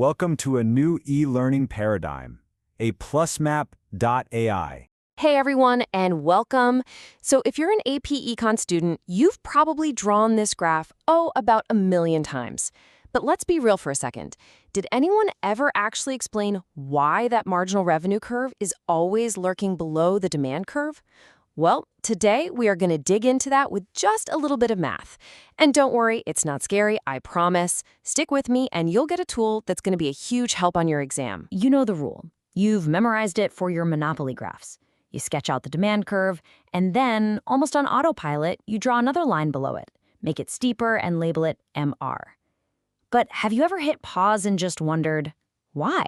Welcome to a new e-learning paradigm, a plusmap.ai. Hey everyone, and welcome. So if you're an AP Econ student, you've probably drawn this graph, about a million times. But let's be real for a second. Did anyone ever actually explain why that marginal revenue curve is always lurking below the demand curve? Well, today we are going to dig into that with just a little bit of math. And don't worry, it's not scary, I promise. Stick with me and you'll get a tool that's going to be a huge help on your exam. You know the rule. You've memorized it for your Monopoly graphs. You sketch out the demand curve, and then, almost on autopilot, you draw another line below it, make it steeper, and label it MR. But have you ever hit pause and just wondered, why?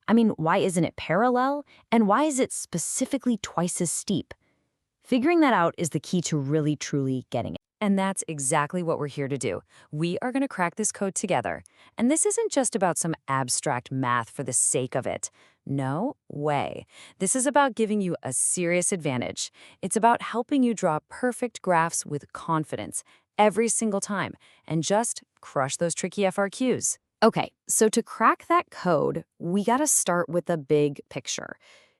I mean, why isn't it parallel? And why is it specifically twice as steep? Figuring that out is the key to really, truly getting it. And that's exactly what we're here to do. We are going to crack this code together. And this isn't just about some abstract math for the sake of it. No way. This is about giving you a serious advantage. It's about helping you draw perfect graphs with confidence every single time and just crush those tricky FRQs. Okay, so to crack that code, we got to start with the big picture.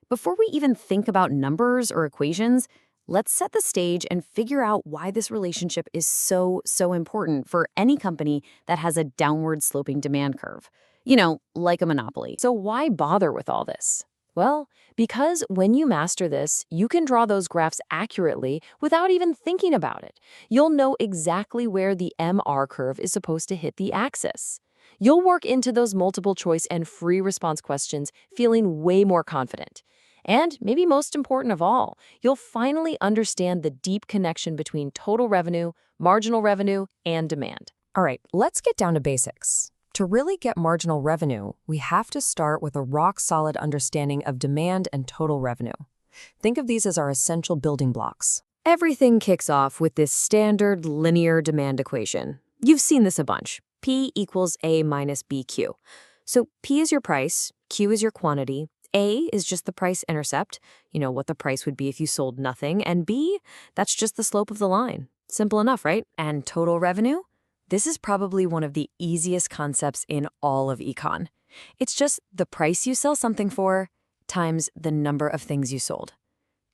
Before we even think about numbers or equations, let's set the stage and figure out why this relationship is so important for any company that has a downward sloping demand curve. You know, like a monopoly. So why bother with all this? Well, because when you master this, you can draw those graphs accurately without even thinking about it. You'll know exactly where the MR curve is supposed to hit the axis. You'll work into those multiple choice and free response questions feeling way more confident. And maybe most important of all, you'll finally understand the deep connection between total revenue, marginal revenue, and demand. All right, let's get down to basics. To really get marginal revenue, we have to start with a rock-solid understanding of demand and total revenue. Think of these as our essential building blocks. Everything kicks off with this standard linear demand equation. You've seen this a bunch. P equals A minus BQ. So P is your price, Q is your quantity, A is just the price intercept, what the price would be if you sold nothing, and B, that's just the slope of the line. Simple enough, right? And total revenue? This is probably one of the easiest concepts in all of econ. It's just the price you sell something for times the number of things you sold.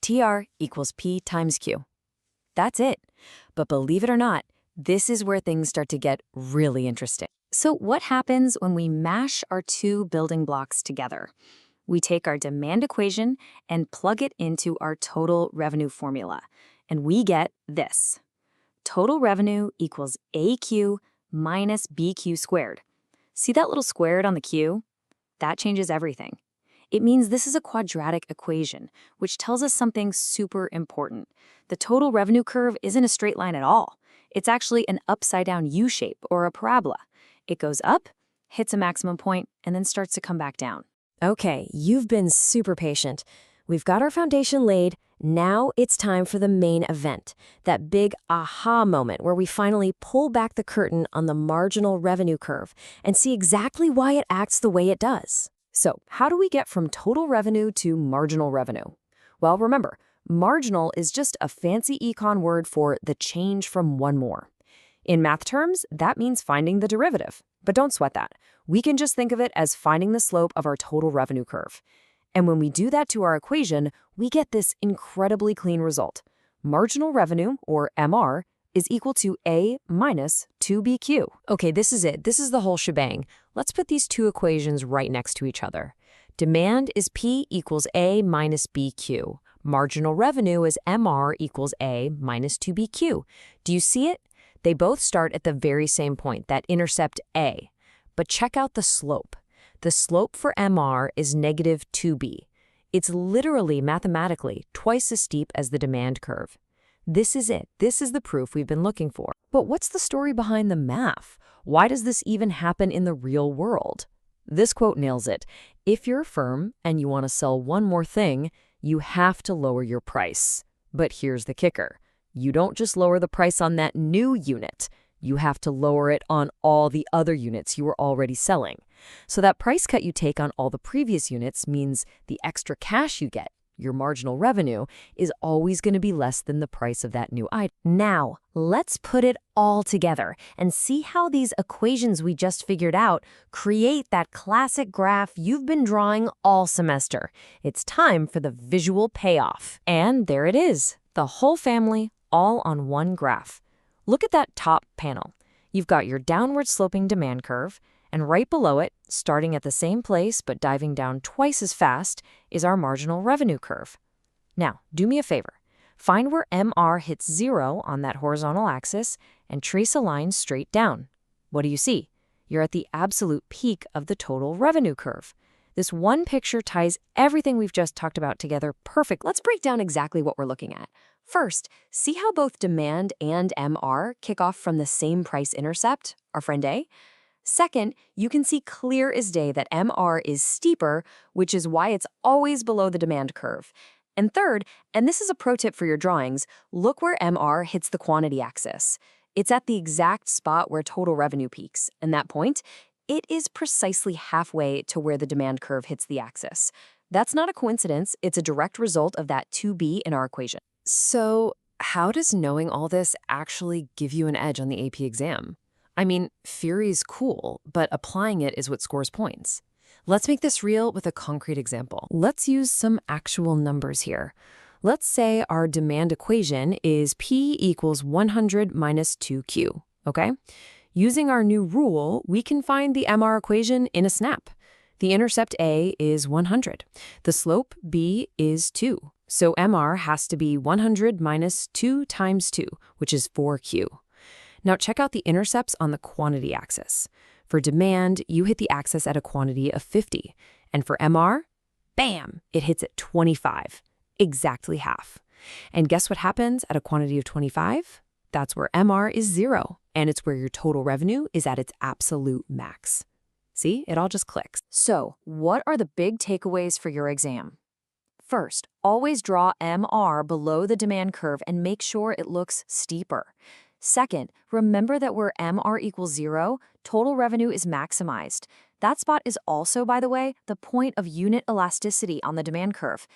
TR equals P times Q. That's it. But believe it or not, this is where things start to get really interesting. So what happens when we mash our two building blocks together? We take our demand equation and plug it into our total revenue formula, and we get this. Total revenue equals AQ minus BQ squared. See that little squared on the Q? That changes everything. It means this is a quadratic equation, which tells us something super important. The total revenue curve isn't a straight line at all. It's actually an upside-down U shape or a parabola. It goes up, hits a maximum point, and then starts to come back down. Okay, you've been super patient. We've got our foundation laid. Now it's time for the main event, that big aha moment where we finally pull back the curtain on the marginal revenue curve and see exactly why it acts the way it does. So, how do we get from total revenue to marginal revenue? Well, remember, marginal is just a fancy econ word for the change from one more. In math terms, that means finding the derivative. But don't sweat that. We can just think of it as finding the slope of our total revenue curve. And when we do that to our equation, we get this incredibly clean result. Marginal revenue, or MR, is equal to A minus 2BQ. Okay, this is it. This is the whole shebang. Let's put these two equations right next to each other. Demand is P equals A minus BQ. Marginal revenue is MR equals A minus 2BQ. Do you see it? They both start at the very same point, that intercept A. But check out the slope. The slope for MR is negative 2b. It's literally, mathematically, twice as steep as the demand curve. This is it. This is the proof we've been looking for. But what's the story behind the math? Why does this even happen in the real world? This quote nails it. If you're a firm and you want to sell one more thing, you have to lower your price. But here's the kicker. You don't just lower the price on that new unit. You have to lower it on all the other units you were already selling. So that price cut you take on all the previous units means the extra cash you get, your marginal revenue, is always going to be less than the price of that new item. Now, let's put it all together and see how these equations we just figured out create that classic graph you've been drawing all semester. It's time for the visual payoff. And there it is, the whole family, all on one graph. Look at that top panel. You've got your downward sloping demand curve, and right below it, starting at the same place but diving down twice as fast, is our marginal revenue curve. Now, do me a favor. Find where MR hits 0 on that horizontal axis and trace a line straight down. What do you see? You're at the absolute peak of the total revenue curve. This one picture ties everything we've just talked about together perfect. Let's break down exactly what we're looking at. First, see how both demand and MR kick off from the same price intercept, our friend A? Second, you can see clear as day that MR is steeper, which is why it's always below the demand curve. And third, and this is a pro tip for your drawings, look where MR hits the quantity axis. It's at the exact spot where total revenue peaks, and that point, it is precisely halfway to where the demand curve hits the axis. That's not a coincidence, it's a direct result of that 2b in our equation. So, how does knowing all this actually give you an edge on the AP exam? I mean, theory's cool, but applying it is what scores points. Let's make this real with a concrete example. Let's use some actual numbers here. Let's say our demand equation is P equals 100 minus 2Q, okay? Using our new rule, we can find the MR equation in a snap. The intercept A is 100. The slope B is 2. So MR has to be 100 minus 2 times 2, which is 4Q. Now check out the intercepts on the quantity axis. For demand, you hit the axis at a quantity of 50. And for MR, bam, it hits at 25, exactly half. And guess what happens at a quantity of 25? That's where MR is 0, and it's where your total revenue is at its absolute max. See, it all just clicks. So, what are the big takeaways for your exam? First, always draw MR below the demand curve and make sure it looks steeper. Second, remember that where MR equals 0, total revenue is maximized. That spot is also, by the way, the point of unit elasticity on the demand curve.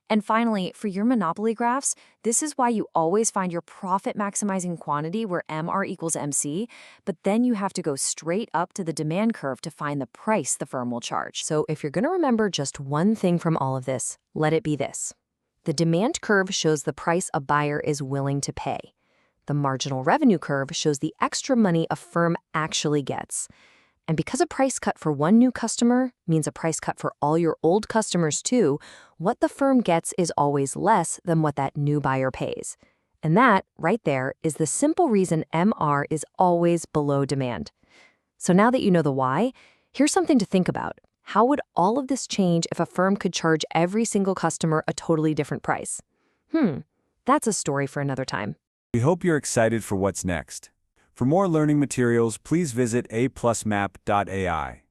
And finally, for your monopoly graphs, this is why you always find your profit-maximizing quantity where MR equals MC, but then you have to go straight up to the demand curve to find the price the firm will charge. So if you're going to remember just one thing from all of this, let it be this. The demand curve shows the price a buyer is willing to pay. The marginal revenue curve shows the extra money a firm actually gets. And because a price cut for one new customer means a price cut for all your old customers too, what the firm gets is always less than what that new buyer pays. And that, right there, is the simple reason MR is always below demand. So now that you know the why, here's something to think about. How would all of this change if a firm could charge every single customer a totally different price? That's a story for another time. We hope you're excited for what's next. For more learning materials, please visit aplusmap.ai.